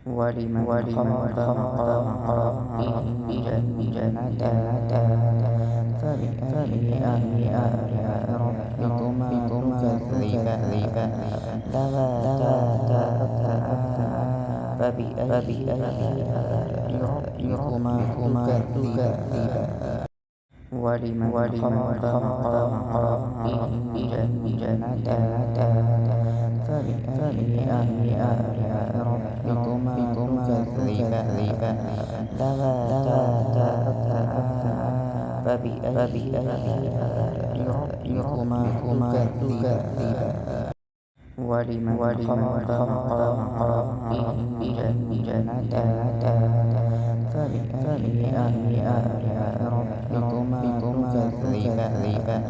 ولمن خاف مقام ربه جنتان فبأي آلاء ربكما تكذبان ذواتا أفنان فبأي آلاء ربكما تكذبان ولمن خاف مقام ربه جنتان فبأي آلاء ربكما تكذبان ذواتا أفنان فبأي آلاء ربكما تكذبان ولمن خاف مقام ربه جنتان فبأي آلاء ربكما تكذبان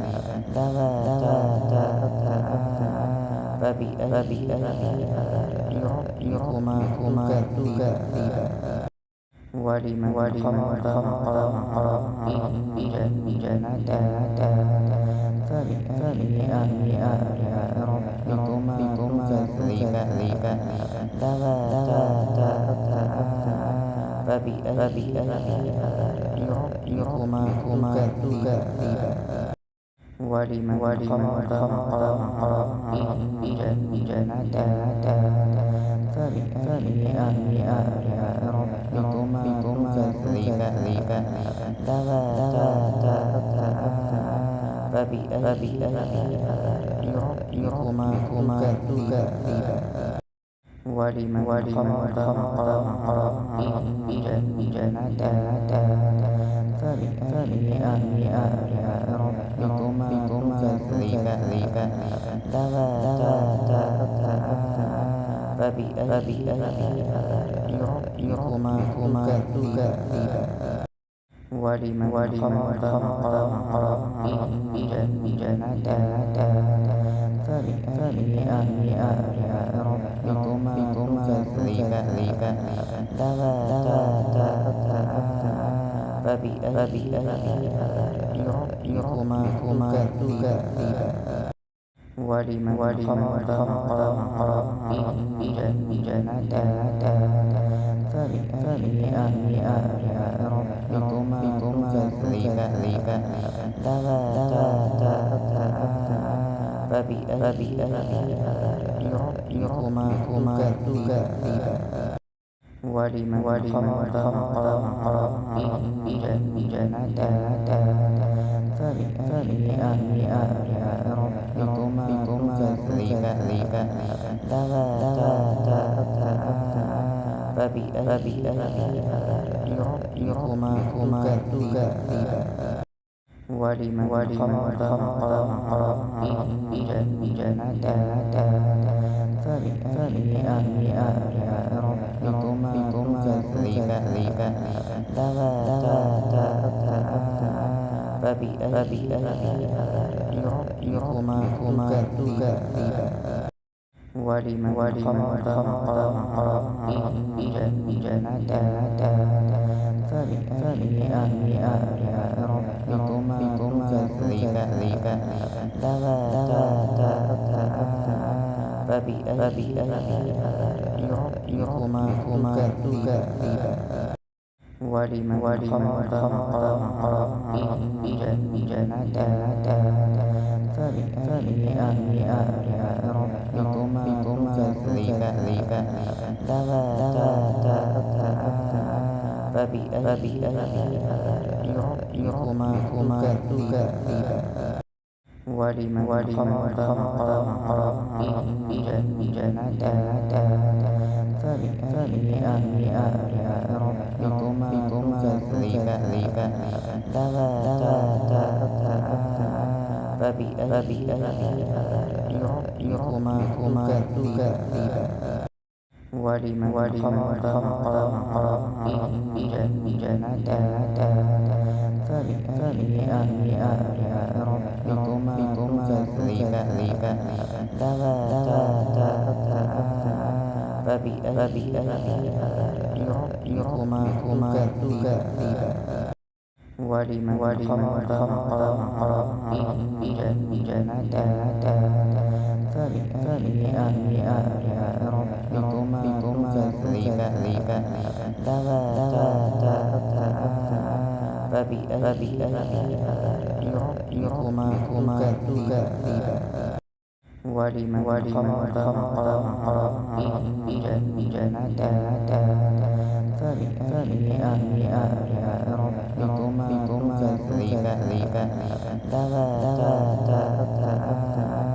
ذواتا أفنان فبأي آلاء ربكما تكذبان ولمن خاف مقام ربه جنتان فبأي آلاء ربكما تكذبان ذواتا أفنان فبأي آلاء ربكما تكذبان ولمن خاف مقام ربه جنتان فبأي آلاء ربكما تكذبان ذواتا أفنان فبأي آلاء ربكما تكذبان ولمن خاف مقام ربه جنتان فبأي آلاء ربكما تكذبان ذواتا أفنان فبأي آلاء ربكما تكذبان ولمن خاف مقام ربه جنتان فبأي آلاء ربكما تكذبان ذواتا أفنان فبأي آلاء ربكما تكذبان ولمن خاف مقام ربه جنتان فبأي آلاء ربكما تكذبان ذواتا أفنان فبأي آلاء ربكما تكذبان ولمن خاف مقام ربه جنتان فبأي آلاء ربكما تكذبان ذواتا أفنان فبأي آلاء ربكما تكذبان ولمن خاف مقام ربه جنتان فبأي آلاء ربكما تكذبان ذواتا أفنان فبأي آلاء ربكما تكذبان ولمن خاف مقام ربه جنتان فبأي آلاء ربكما تكذبان ذواتا أفنان فبأي آلاء ربكما تكذبان ولمن خاف مقام ربه جنتان فبأي آلاء ربكما تكذبان ذواتا أفنان فبأي آلاء ربكما تكذبان ولمن خاف مقام ربه جنتان فبأي آلاء ربكما تكذبان ذواتا أفنان فبأي آلاء ربكما تكذبان ولمن خاف مقام ربه جنتان فبأي آلاء ربكما تكذبان ذواتا أفنان فبأي آلاء ربكما تكذبان ولمن خاف مقام ربه جنتان فبأي آلاء ربكما تكذبان ذواتا أفنان فبأي آلاء ربكما تكذبان ولمن خاف مقام ربه جنتان فبأي آلاء ربكما تكذبان ذواتا أفنان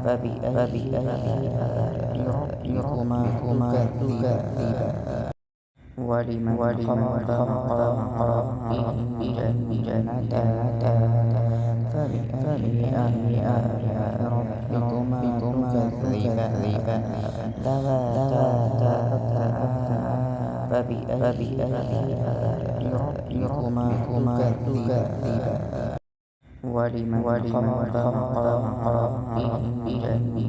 فبأي آلاء ربكما تكذبان ولمن خاف مقام ربه جنتان فبأي آلاء ربكما تكذبان ذواتا أفنان فبأي آلاء ربكما تكذبان ولمن خاف مقام ربه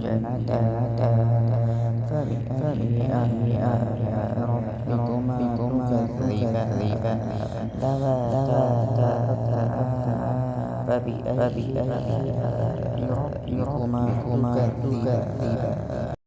جنتان فبأي آلاء ربكما تكذبان ذواتا أفنان فبأي آلاء ربكما تكذبان